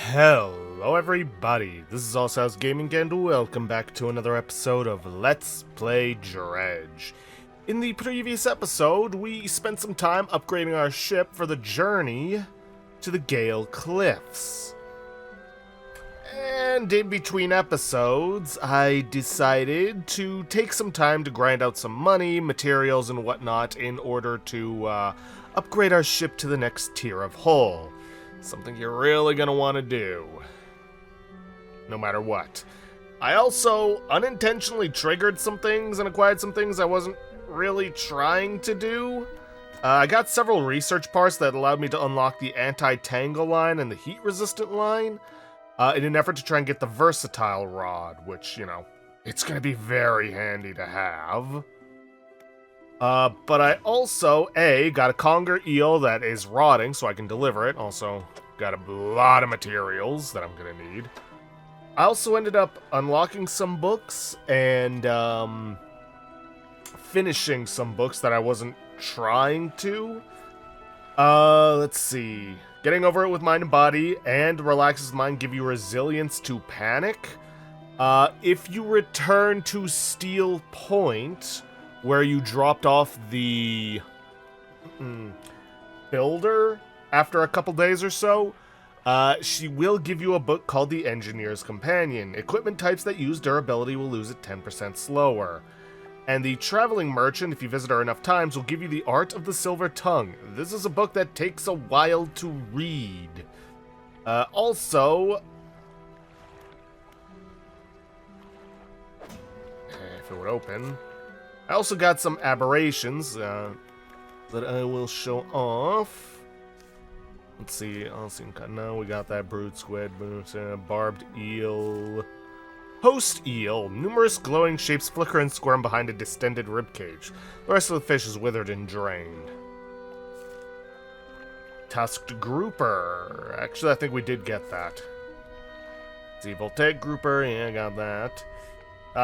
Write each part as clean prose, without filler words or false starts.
Hello everybody, this is Allsouth Gaming and welcome back to another episode of Let's Play Dredge. In the previous episode, we spent some time upgrading our ship for the journey to the Gale Cliffs. And in between episodes, I decided to take some time to grind out some money, materials, and whatnot in order to upgrade our ship to the next tier of hull. Something you're really gonna want to do, no matter what. I also unintentionally triggered some things and acquired some things I wasn't really trying to do. I got several research parts that allowed me to unlock the anti-tangle line and the heat-resistant line, in an effort to try and get the versatile rod, which, you know, it's gonna be very handy to have. But I also, got a conger eel that is rotting, so I can deliver it. Also, got a lot of materials that I'm gonna need. I also ended up unlocking some books and, finishing some books that I wasn't trying to. Let's see. Getting over it with mind and body and relaxes mind give you resilience to panic. If you return to Steel Point, where you dropped off the builder after a couple days or so, she will give you a book called The Engineer's Companion. Equipment types that use durability will lose it 10% slower. And the Traveling Merchant, if you visit her enough times, will give you The Art of the Silver Tongue. This is a book that takes a while to read. Also, if it would open, I also got some aberrations that I will show off. Let's see, no, we got that brood squid, barbed eel, host eel. Numerous glowing shapes flicker and squirm behind a distended ribcage. The rest of the fish is withered and drained. Tusked grouper. Actually, I think we did get that. Let's see, voltaic grouper, yeah, got that.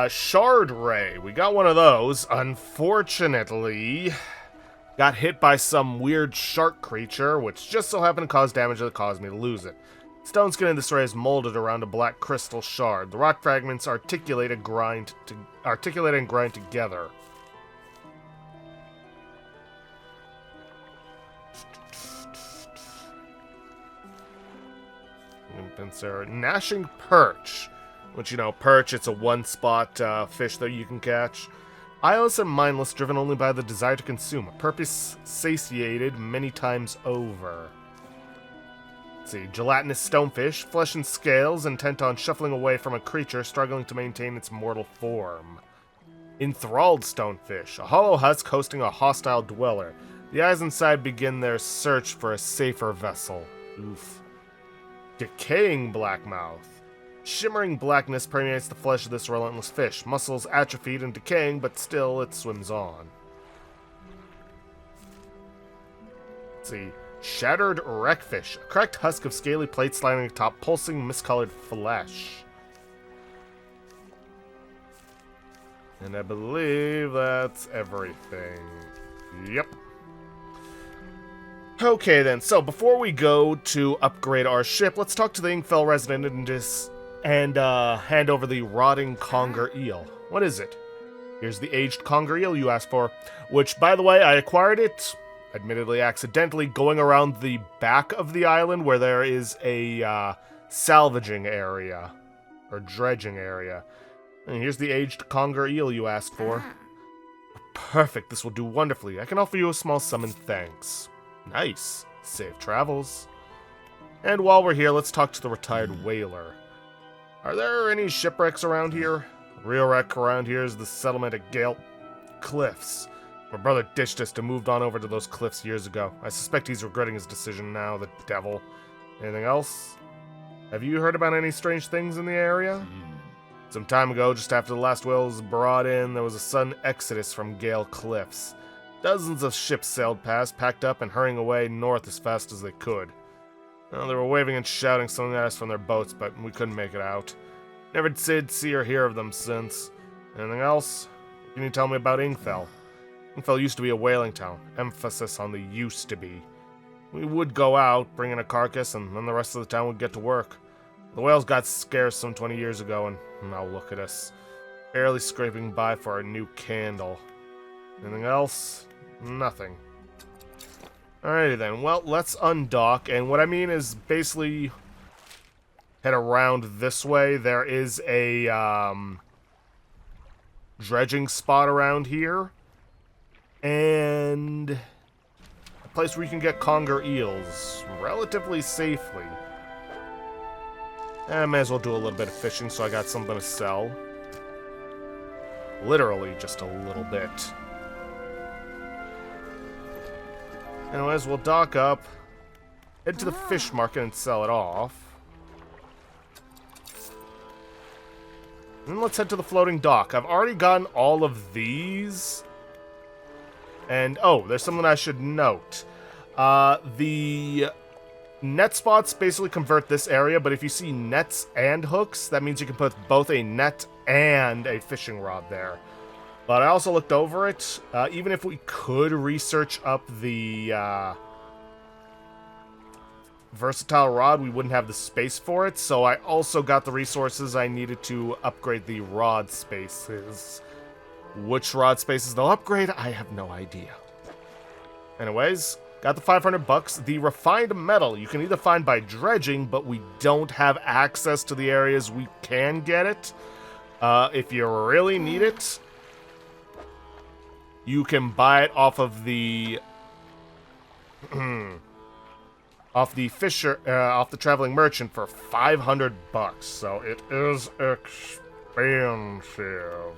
Shard ray, we got one of those. Unfortunately, got hit by some weird shark creature, which just so happened to cause damage that caused me to lose it. Stone skin in this ray is molded around a black crystal shard. The rock fragments articulate and grind together. Gnashing perch. Which, you know, perch, it's a one-spot fish that you can catch. Eyeless and mindless, driven only by the desire to consume. A purpose satiated many times over. Let's see, gelatinous stonefish, flesh and scales, intent on shuffling away from a creature struggling to maintain its mortal form. Enthralled stonefish, a hollow husk hosting a hostile dweller. The eyes inside begin their search for a safer vessel. Oof. Decaying blackmouth. Shimmering blackness permeates the flesh of this relentless fish. Muscles atrophied and decaying, but still it swims on. Let's see. Shattered wreckfish. A cracked husk of scaly plates lining atop pulsing, miscolored flesh. And I believe that's everything. Yep. Okay then, so before we go to upgrade our ship, let's talk to the Inkfell resident and hand over the rotting conger eel. What is it? Here's the aged conger eel you asked for, which, by the way, I acquired it, admittedly accidentally, going around the back of the island where there is a salvaging area, or dredging area. And here's the aged conger eel you asked for. Perfect, this will do wonderfully. I can offer you a small sum in thanks. Nice. Safe travels. And while we're here, let's talk to the retired whaler. Are there any shipwrecks around here? Real wreck around here is the settlement at Gale Cliffs. My brother ditched us and moved on over to those cliffs years ago. I suspect he's regretting his decision now, the devil. Anything else? Have you heard about any strange things in the area? Some time ago, just after the last whale was brought in, there was a sudden exodus from Gale Cliffs. Dozens of ships sailed past, packed up, and hurrying away north as fast as they could. Well, they were waving and shouting something at us from their boats, but we couldn't make it out. Never did see or hear of them since. Anything else? What can you tell me about Inkfell? Inkfell used to be a whaling town. Emphasis on the used to be. We would go out, bring in a carcass, and then the rest of the time would get to work. The whales got scarce some 20 years ago, and now look at us. Barely scraping by for a new candle. Anything else? Nothing. Alrighty then, well, let's undock, and what I mean is basically head around this way. There is a dredging spot around here, and a place where you can get conger eels relatively safely. I may as well do a little bit of fishing so I got something to sell. Literally just a little bit. Anyways, we'll dock up, head to the fish market and sell it off. Then let's head to the floating dock. I've already gotten all of these. And, oh, there's something I should note. The net spots basically convert this area, but if you see nets and hooks, that means you can put both a net and a fishing rod there. But I also looked over it. Even if we could research up the versatile rod, we wouldn't have the space for it. So I also got the resources I needed to upgrade the rod spaces. Which rod spaces they'll upgrade, I have no idea. Anyways, got the 500 bucks. The refined metal you can either find by dredging, but we don't have access to the areas we can get it. If you really need it, you can buy it off of the off the traveling merchant for 500 bucks. So it is expensive.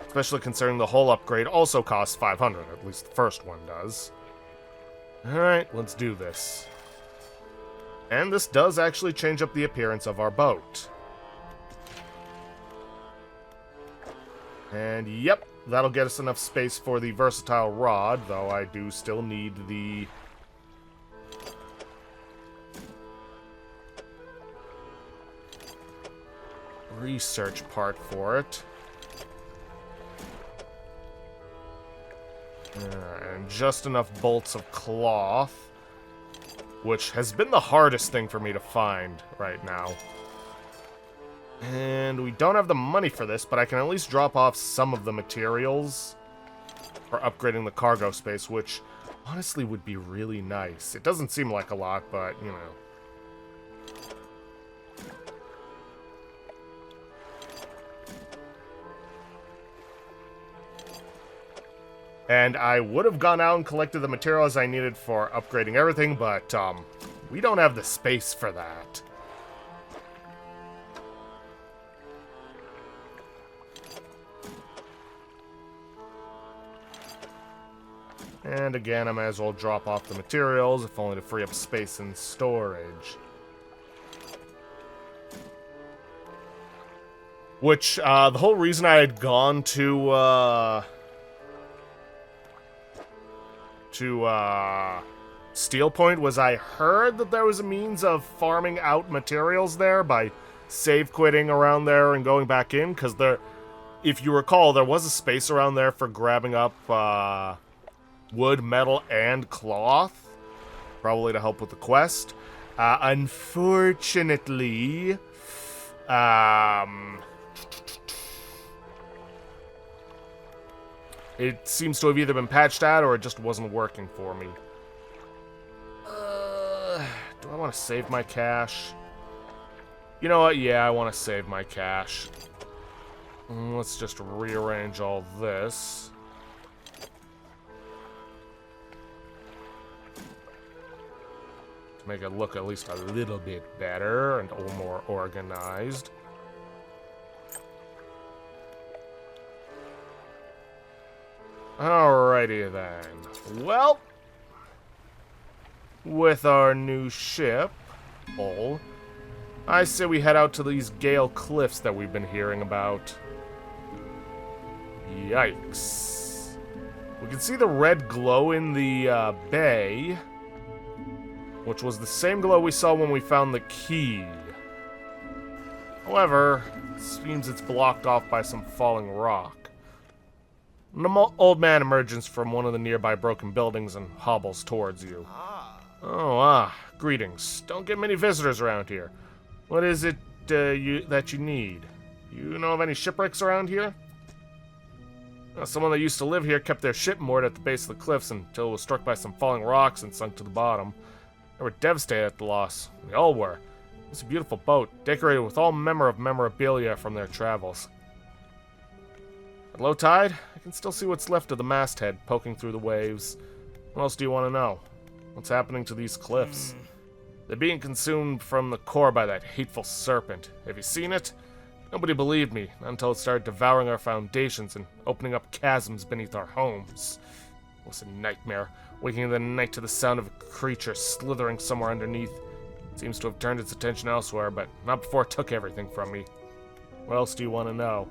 Especially considering the whole upgrade also costs 500, at least the first one does. Alright, let's do this. And this does actually change up the appearance of our boat. And yep, that'll get us enough space for the versatile rod, though I do still need the research part for it. And just enough bolts of cloth, which has been the hardest thing for me to find right now. And we don't have the money for this, but I can at least drop off some of the materials for upgrading the cargo space, which honestly would be really nice. It doesn't seem like a lot, but, you know. And I would have gone out and collected the materials I needed for upgrading everything, but we don't have the space for that. And again, I might as well drop off the materials, if only to free up space in storage. Which, the whole reason I had gone to Steel Point was I heard that there was a means of farming out materials there by save quitting around there and going back in, because there, if you recall, there was a space around there for grabbing up wood, metal, and cloth, probably to help with the quest. Unfortunately, it seems to have either been patched out or it just wasn't working for me. Do I want to save my cash? You know what? Yeah, I want to save my cash. Let's just rearrange all this. To make it look at least a little bit better and more organized. Alrighty then. Well, with our new ship, I say we head out to these Gale Cliffs that we've been hearing about. Yikes. We can see the red glow in the bay, which was the same glow we saw when we found the key. However, it seems it's blocked off by some falling rock. An old man emerges from one of the nearby broken buildings and hobbles towards you. Greetings. Don't get many visitors around here. What is it that you need? You know of any shipwrecks around here? Someone that used to live here kept their ship moored at the base of the cliffs until it was struck by some falling rocks and sunk to the bottom. They were devastated at the loss. We all were. It was a beautiful boat, decorated with all manner of memorabilia from their travels. At low tide, I can still see what's left of the masthead poking through the waves. What else do you want to know? What's happening to these cliffs? They're being consumed from the core by that hateful serpent. Have you seen it? Nobody believed me, not until it started devouring our foundations and opening up chasms beneath our homes. It was a nightmare, waking in the night to the sound of a creature slithering somewhere underneath. It seems to have turned its attention elsewhere, but not before it took everything from me. What else do you want to know?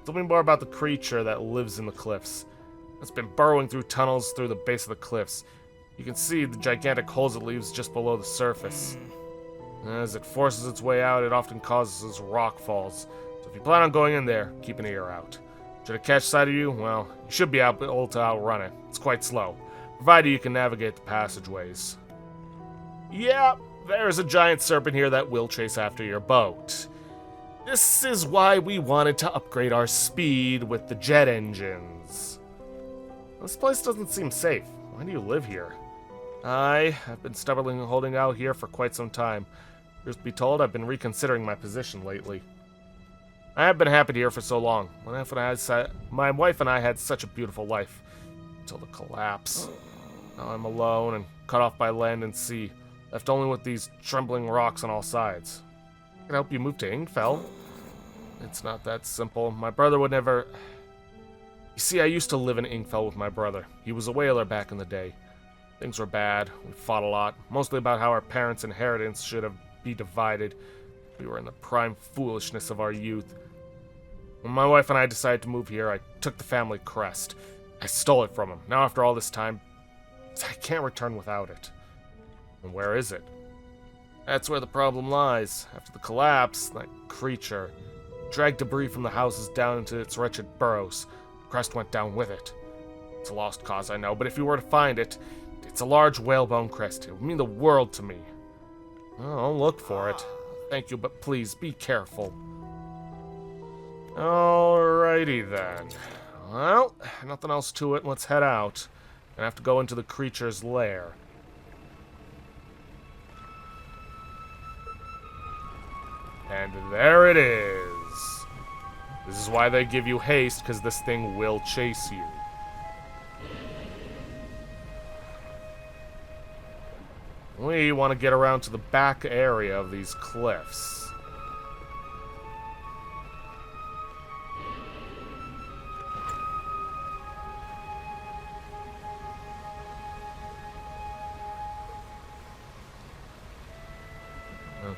Tell me more about the creature that lives in the cliffs. It's been burrowing through tunnels through the base of the cliffs. You can see the gigantic holes it leaves just below the surface. As it forces its way out, it often causes rock falls. So if you plan on going in there, keep an ear out. Should it catch sight of you, well, you should be able to outrun it. It's quite slow, provided you can navigate the passageways. Yeah, there's a giant serpent here that will chase after your boat. This is why we wanted to upgrade our speed with the jet engines. This place doesn't seem safe. Why do you live here? I've been stubbornly holding out here for quite some time. Truth be told, I've been reconsidering my position lately. I have been happy here for so long. My wife and I had such a beautiful life. Until the collapse. Now I'm alone and cut off by land and sea, left only with these trembling rocks on all sides. I can help you move to Ingfell. It's not that simple. My brother would never... You see, I used to live in Ingfell with my brother. He was a whaler back in the day. Things were bad. We fought a lot, mostly about how our parents' inheritance should be divided. We were in the prime foolishness of our youth. When my wife and I decided to move here, I took the family crest. I stole it from him. Now after all this time, I can't return without it. And where is it? That's where the problem lies. After the collapse, that creature dragged debris from the houses down into its wretched burrows. The crest went down with it. It's a lost cause, I know, but if you were to find it, it's a large whalebone crest. It would mean the world to me. Well, I'll look for it. Thank you, but please, be careful. Alrighty then. Well, nothing else to it. Let's head out. Gonna have to go into the creature's lair. And there it is. This is why they give you haste, because this thing will chase you. We want to get around to the back area of these cliffs.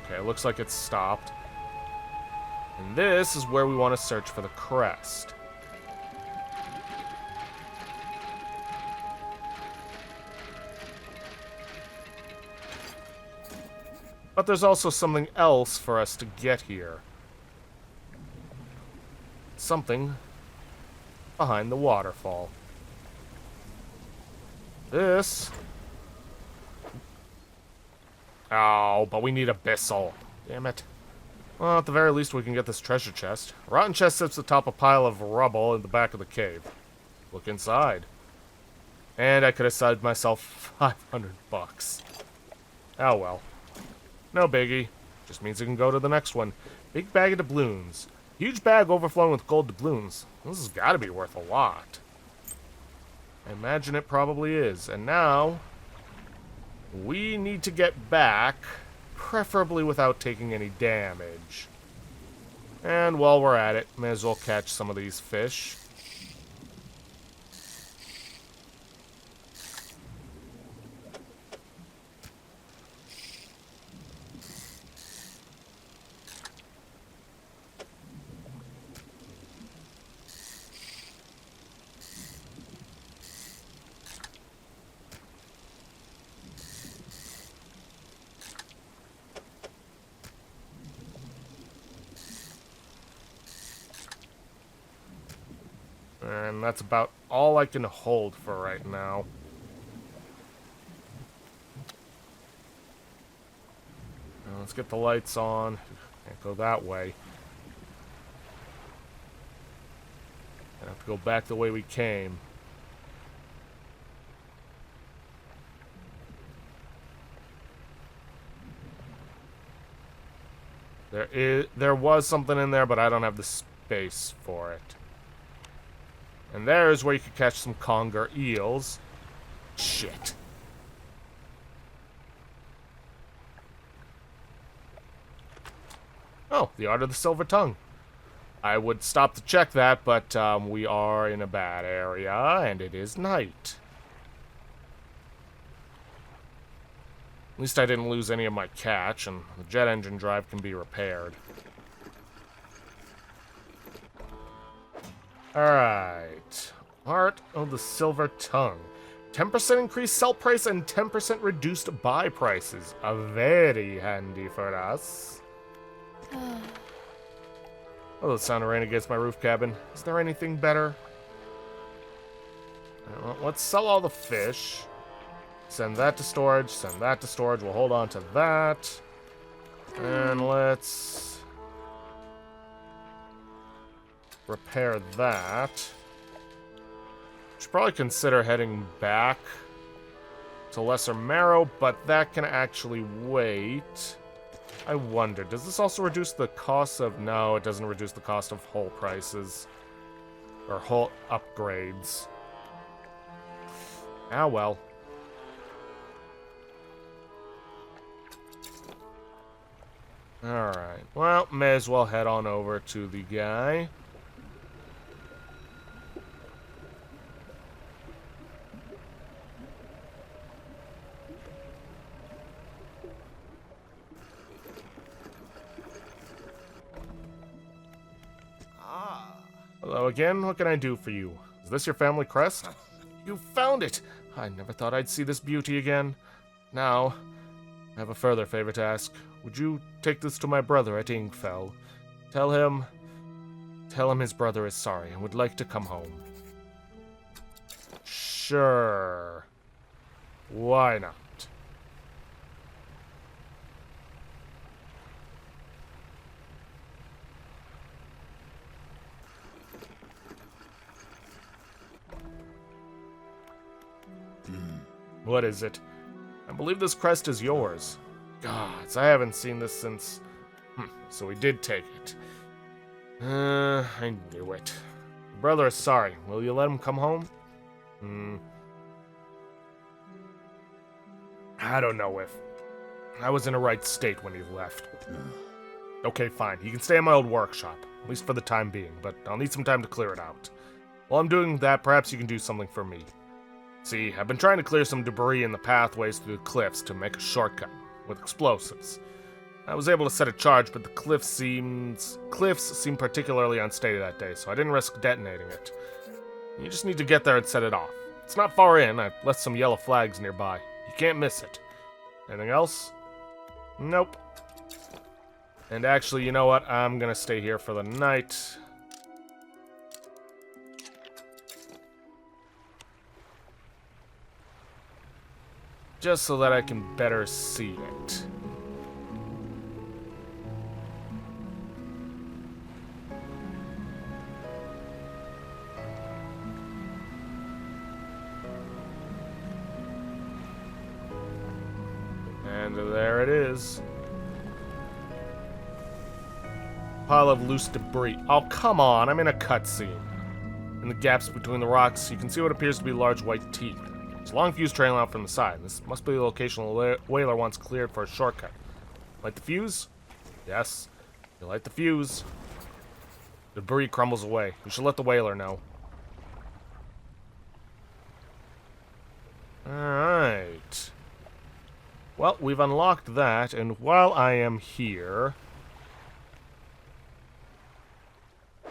Okay, looks like it's stopped. And this is where we want to search for the crest. But there's also something else for us to get here. Something behind the waterfall. This... Oh, but we need abyssal. Damn it. Well, at the very least we can get this treasure chest. A rotten chest sits atop a pile of rubble in the back of the cave. Look inside. And I could have saved myself $500. Oh well. No biggie. Just means we can go to the next one. Big bag of doubloons. Huge bag overflowing with gold doubloons. This has got to be worth a lot. I imagine it probably is. And now... we need to get back, preferably without taking any damage. And while we're at it, may as well catch some of these fish. And that's about all I can hold for right now. Now let's let's get the lights on. Can't go that way. I have to go back the way we came. There was something in there, but I don't have the space for it. And there's where you could catch some conger eels. Shit. Oh, the Art of the Silver Tongue. I would stop to check that, but we are in a bad area, and it is night. At least I didn't lose any of my catch, and the jet engine drive can be repaired. Alright. Art of the Silver Tongue. 10% increased sell price and 10% reduced buy prices. Very handy for us. Oh, the sound of rain against my roof cabin. Is there anything better? Well, let's sell all the fish. Send that to storage. Send that to storage. We'll hold on to that. And let's repair that. Should probably consider heading back to Lesser Marrow, but that can actually wait. I wonder, does this also reduce the cost of... No, it doesn't reduce the cost of hull prices. Or hull upgrades. Ah, well. Alright, well, may as well head on over to the guy. Hello again, what can I do for you? Is this your family crest? You found it! I never thought I'd see this beauty again. Now, I have a further favor to ask. Would you take this to my brother at Ingfell? Tell him his brother is sorry and would like to come home. Sure. Why not? What is it? I believe this crest is yours. Gods, I haven't seen this since... so we did take it. I knew it. Your brother is sorry. Will you let him come home? I don't know if I was in a right state when he left. Okay, fine. He can stay in my old workshop, at least for the time being, but I'll need some time to clear it out. While I'm doing that, perhaps you can do something for me. See, I've been trying to clear some debris in the pathways through the cliffs to make a shortcut with explosives. I was able to set a charge, but the cliffs seemed particularly unsteady that day, so I didn't risk detonating it. You just need to get there and set it off. It's not far in. I've left some yellow flags nearby. You can't miss it. Anything else? Nope. And actually, you know what? I'm gonna stay here for the night. Just so that I can better see it. And there it is. Pile of loose debris. Oh, come on, I'm in a cutscene. In the gaps between the rocks, you can see what appears to be large white teeth. There's a long fuse trailing out from the side. This must be the location the whaler once cleared for a shortcut. Light the fuse? Yes. You light the fuse. Debris crumbles away. We should let the whaler know. Alright. Well, we've unlocked that, and while I am here...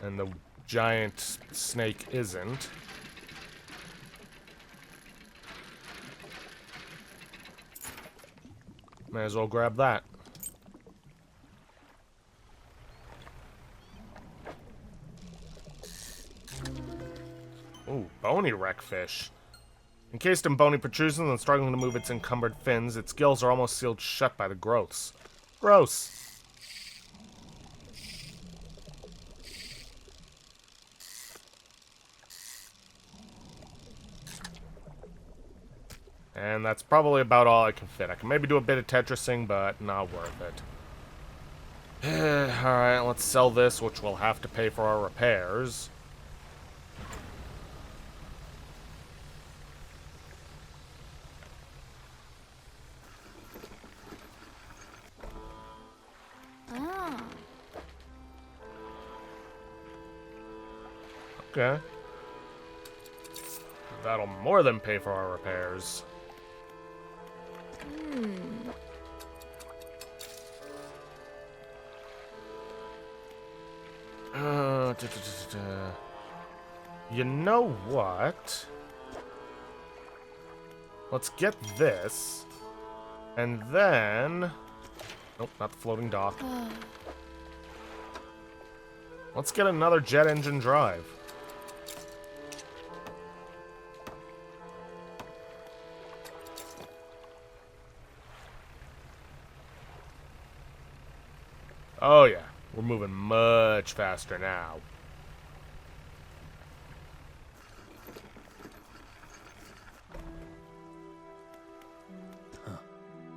and the giant snake isn't... may as well grab that. Ooh, bony wreckfish. Encased in bony protrusions and struggling to move its encumbered fins, its gills are almost sealed shut by the growths. Gross. And that's probably about all I can fit. I can maybe do a bit of Tetrising, but not worth it. Alright, let's sell this, which we'll have to pay for our repairs. Okay. That'll more than pay for our repairs. You know what? Let's get this. And then... Nope, not the floating dock. Let's get another jet engine drive. Oh yeah, we're moving much faster now.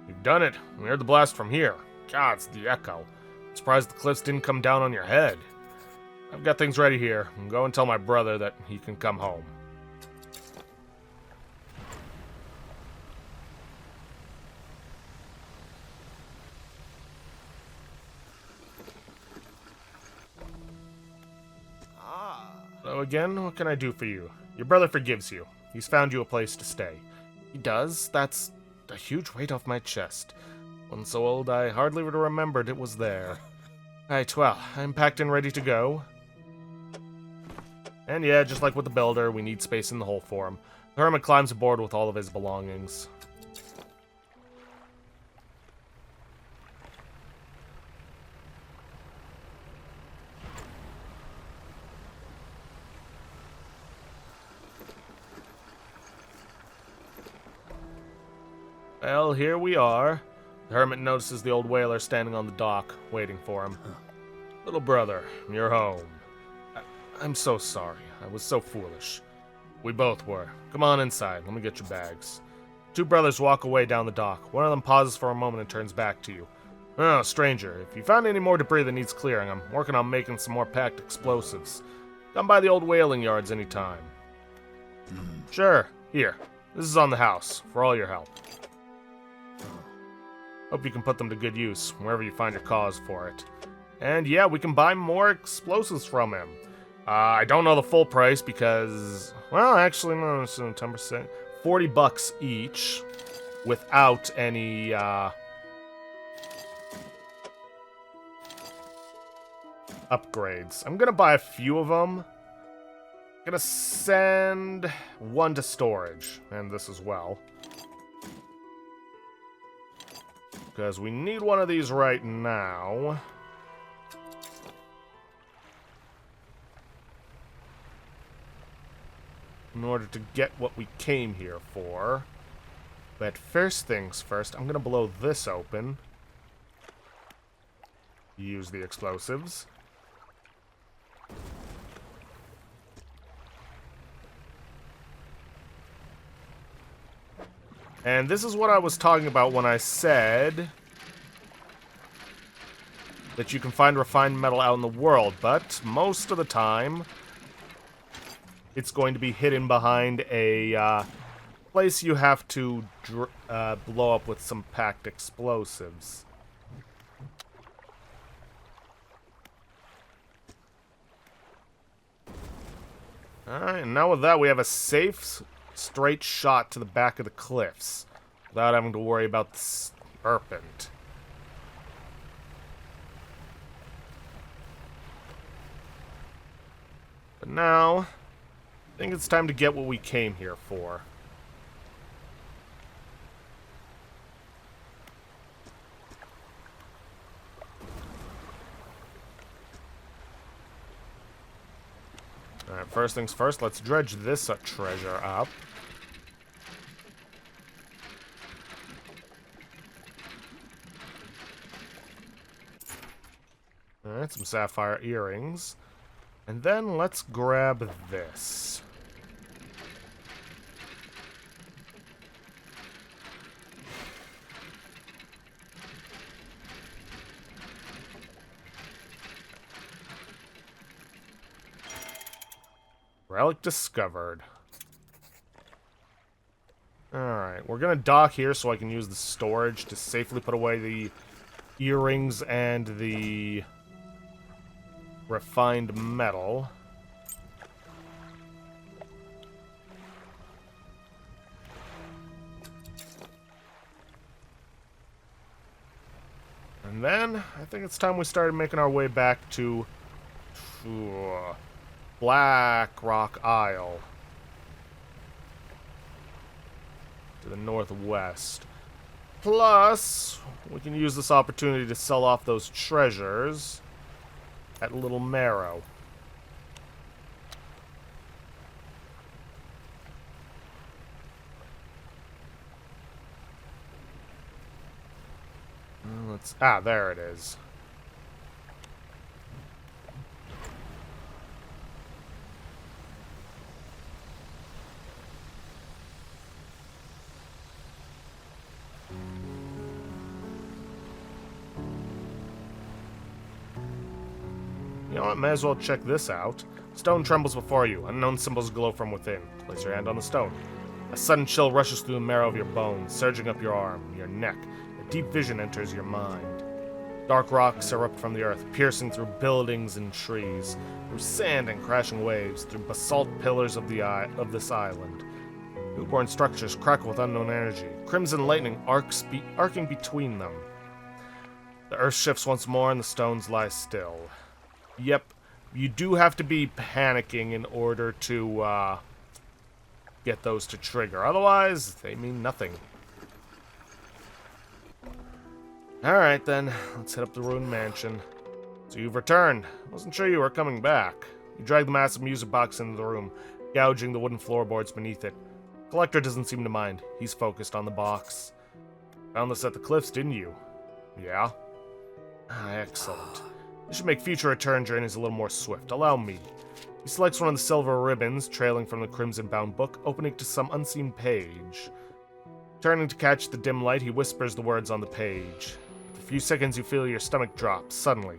You've done it. We heard the blast from here. God, it's the echo. I'm surprised the cliffs didn't come down on your head. I've got things ready here. Go and tell my brother that he can come home. So again, what can I do for you? Your brother forgives you. He's found you a place to stay. He does? That's a huge weight off my chest. When so old, I hardly would have remembered it was there. Right, well, I'm packed and ready to go. And yeah, just like with the builder, we need space in the hole for him. The hermit climbs aboard with all of his belongings. Well, here we are. The hermit notices the old whaler standing on the dock, waiting for him. Little brother, you're home. I'm so sorry. I was so foolish. We both were. Come on inside. Let me get your bags. Two brothers walk away down the dock. One of them pauses for a moment and turns back to you. Oh, stranger, if you found any more debris that needs clearing, I'm working on making some more packed explosives. Come by the old whaling yards anytime. Sure. Here. This is on the house, for all your help. Hope you can put them to good use, wherever you find your cause for it. And yeah, we can buy more explosives from him. I don't know the full price because, well, actually, no, it's 10%. $40 each, without any, upgrades. I'm gonna buy a few of them. I'm gonna send one to storage, and this as well. Because we need one of these right now. In order to get what we came here for. But first things first, I'm going to blow this open. Use the explosives. And this is what I was talking about when I said that you can find refined metal out in the world, but most of the time it's going to be hidden behind a place you have to blow up with some packed explosives. Alright, and now with that we have a safe straight shot to the back of the cliffs without having to worry about the serpent. But now, I think it's time to get what we came here for. Alright, first things first, let's dredge this treasure up. Alright, some sapphire earrings. And then let's grab this. Relic discovered. Alright, we're gonna dock here so I can use the storage to safely put away the earrings and the refined metal. And then, I think it's time we started making our way back to Black Rock Isle. To the northwest. Plus, we can use this opportunity to sell off those treasures at Little Marrow. There it is. You know what? May as well check this out. Stone trembles before you. Unknown symbols glow from within. Place your hand on the stone. A sudden chill rushes through the marrow of your bones, surging up your arm, your neck. A deep vision enters your mind. Dark rocks erupt from the earth, piercing through buildings and trees, through sand and crashing waves, through basalt pillars of this island. Newborn structures crackle with unknown energy, crimson lightning arcing between them. The earth shifts once more and the stones lie still. Yep, you do have to be panicking in order to get those to trigger. Otherwise, they mean nothing. Alright then, let's hit up the ruined mansion. So you've returned. Wasn't sure you were coming back. You drag the massive music box into the room, gouging the wooden floorboards beneath it. Collector doesn't seem to mind. He's focused on the box. Found this at the cliffs, didn't you? Yeah? Excellent. This should make future return journeys a little more swift. Allow me. He selects one of the silver ribbons trailing from the crimson-bound book, opening to some unseen page. Turning to catch the dim light, he whispers the words on the page. For a few seconds, you feel your stomach drop, suddenly.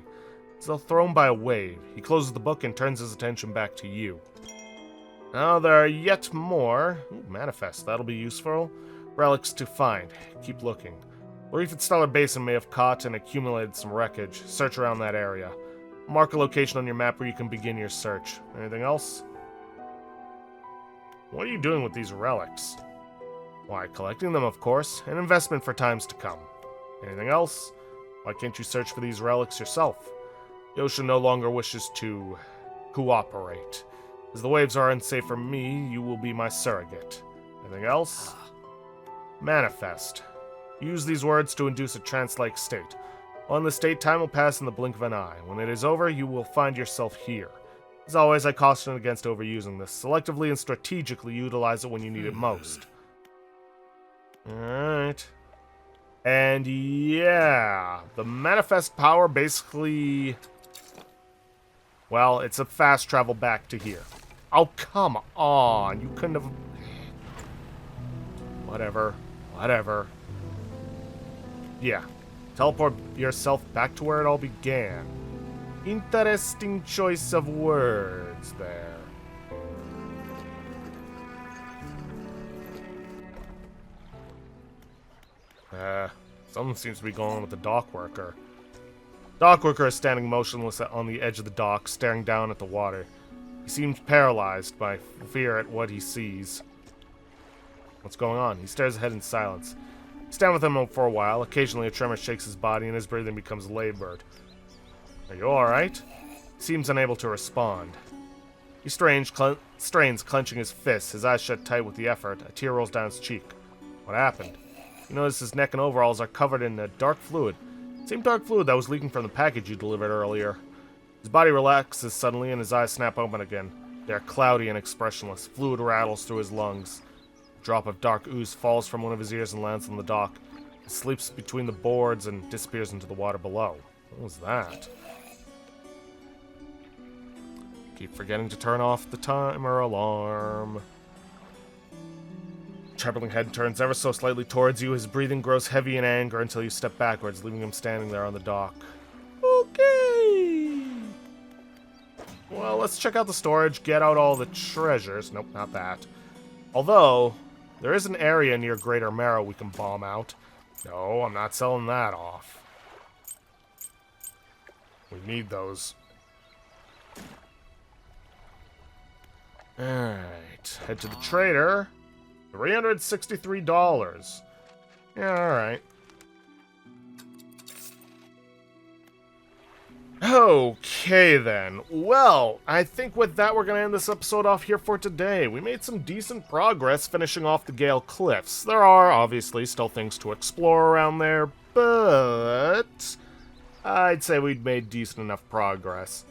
As though thrown by a wave, he closes the book and turns his attention back to you. Now there are yet more. Manifest, that'll be useful. Relics to find. Keep looking. The reef at Stellar Basin may have caught and accumulated some wreckage. Search around that area. Mark a location on your map where you can begin your search. Anything else? What are you doing with these relics? Why, collecting them, of course. An investment for times to come. Anything else? Why can't you search for these relics yourself? The ocean no longer wishes to cooperate. As the waves are unsafe for me, you will be my surrogate. Anything else? Manifest. Use these words to induce a trance-like state. On the state, time will pass in the blink of an eye. When it is over, you will find yourself here. As always, I caution against overusing this. Selectively and strategically utilize it when you need it most. Alright. And yeah, the manifest power basically... Well, it's a fast travel back to here. Oh, come on. You couldn't have... Whatever. Yeah. Teleport yourself back to where it all began. Interesting choice of words there. Something seems to be going on with the dock worker. Dock worker is standing motionless on the edge of the dock, staring down at the water. He seems paralyzed by fear at what he sees. What's going on? He stares ahead in silence. You stand with him for a while. Occasionally a tremor shakes his body and his breathing becomes labored. Are you alright? He seems unable to respond. He strains, clenching his fists, his eyes shut tight with the effort. A tear rolls down his cheek. What happened? You notice his neck and overalls are covered in a dark fluid. Same dark fluid that was leaking from the package you delivered earlier. His body relaxes suddenly and his eyes snap open again. They are cloudy and expressionless. Fluid rattles through his lungs. A drop of dark ooze falls from one of his ears and lands on the dock. It sleeps between the boards and disappears into the water below. What was that? Keep forgetting to turn off the timer alarm. Trebling head turns ever so slightly towards you. His breathing grows heavy in anger until you step backwards, leaving him standing there on the dock. Okay. Well, let's check out the storage, get out all the treasures. Nope, not that. Although, there is an area near Greater Marrow we can bomb out. No, I'm not selling that off. We need those. Alright, head to the trader. $363. Yeah, alright. Okay, then. Well, I think with that we're going to end this episode off here for today. We made some decent progress finishing off the Gale Cliffs. There are, obviously, still things to explore around there, but I'd say we'd made decent enough progress.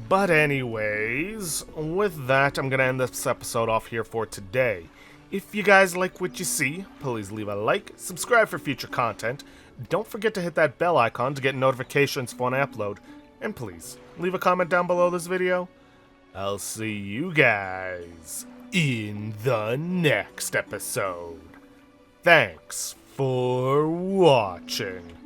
But anyways, with that, I'm going to end this episode off here for today. If you guys like what you see, please leave a like, subscribe for future content, don't forget to hit that bell icon to get notifications for when I upload, and please, leave a comment down below this video. I'll see you guys in the next episode. Thanks for watching.